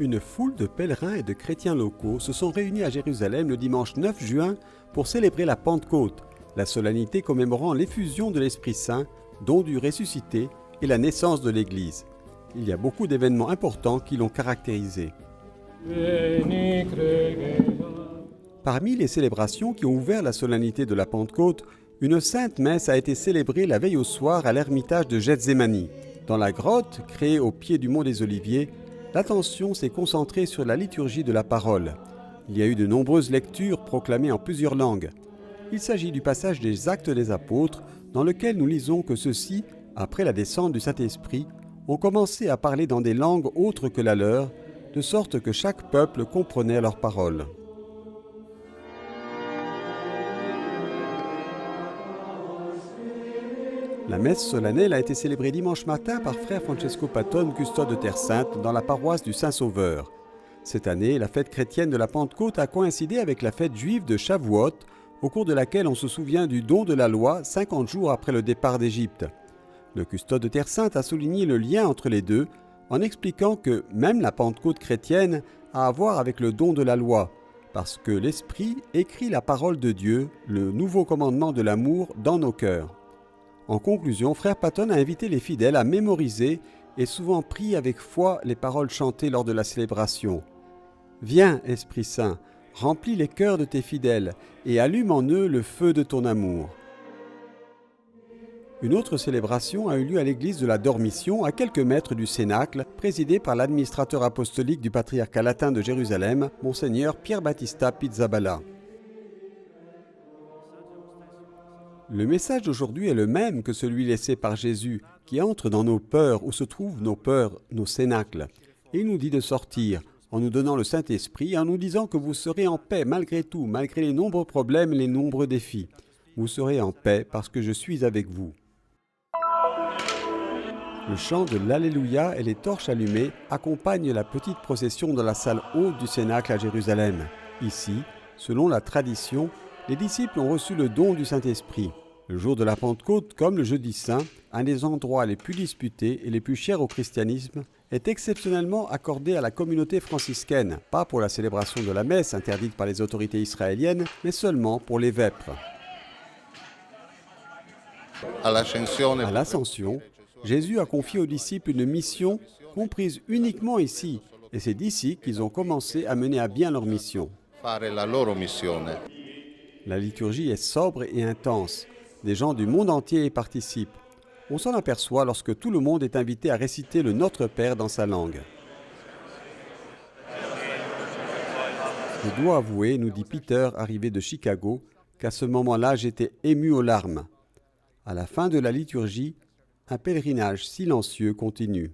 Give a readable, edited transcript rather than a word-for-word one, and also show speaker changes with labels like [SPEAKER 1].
[SPEAKER 1] Une foule de pèlerins et de chrétiens locaux se sont réunis à Jérusalem le dimanche 9 juin pour célébrer la Pentecôte, la solennité commémorant l'effusion de l'Esprit Saint, don du ressuscité et la naissance de l'Église. Il y a beaucoup d'événements importants qui l'ont caractérisé. Parmi les célébrations qui ont ouvert la solennité de la Pentecôte, une sainte messe a été célébrée la veille au soir à l'ermitage de Gethsémani. Dans la grotte, créée au pied du mont des Oliviers, l'attention s'est concentrée sur la liturgie de la parole. Il y a eu de nombreuses lectures proclamées en plusieurs langues. Il s'agit du passage des Actes des Apôtres, dans lequel nous lisons que ceux-ci, après la descente du Saint-Esprit, ont commencé à parler dans des langues autres que la leur, de sorte que chaque peuple comprenait leurs paroles. La messe solennelle a été célébrée dimanche matin par frère Francesco Patton, custode de Terre Sainte, dans la paroisse du Saint-Sauveur. Cette année, la fête chrétienne de la Pentecôte a coïncidé avec la fête juive de Shavuot, au cours de laquelle on se souvient du don de la loi 50 jours après le départ d'Égypte. Le custode de Terre Sainte a souligné le lien entre les deux, en expliquant que même la Pentecôte chrétienne a à voir avec le don de la loi, parce que l'Esprit écrit la parole de Dieu, le nouveau commandement de l'amour, dans nos cœurs. En conclusion, frère Patton a invité les fidèles à mémoriser et souvent prier avec foi les paroles chantées lors de la célébration. « Viens, Esprit Saint, remplis les cœurs de tes fidèles et allume en eux le feu de ton amour. » Une autre célébration a eu lieu à l'église de la Dormition, à quelques mètres du Cénacle, présidée par l'administrateur apostolique du patriarcat latin de Jérusalem, Monseigneur Pierre Battista Pizzaballa. Le message d'aujourd'hui est le même que celui laissé par Jésus, qui entre dans nos peurs, où se trouvent nos peurs, nos cénacles. Et il nous dit de sortir, en nous donnant le Saint-Esprit, en nous disant que vous serez en paix malgré tout, malgré les nombreux problèmes et les nombreux défis. Vous serez en paix parce que je suis avec vous. Le chant de l'Alléluia et les torches allumées accompagnent la petite procession dans la salle haute du Cénacle à Jérusalem. Ici, selon la tradition, les disciples ont reçu le don du Saint-Esprit. Le jour de la Pentecôte, comme le jeudi saint, un des endroits les plus disputés et les plus chers au christianisme, est exceptionnellement accordé à la communauté franciscaine, pas pour la célébration de la messe interdite par les autorités israéliennes, mais seulement pour les vêpres. À l'Ascension, Jésus a confié aux disciples une mission comprise uniquement ici, et c'est d'ici qu'ils ont commencé à mener à bien leur mission. La liturgie est sobre et intense. Des gens du monde entier y participent. On s'en aperçoit lorsque tout le monde est invité à réciter le Notre Père dans sa langue. Je dois avouer, nous dit Peter, arrivé de Chicago, qu'à ce moment-là, j'étais ému aux larmes. À la fin de la liturgie, un pèlerinage silencieux continue.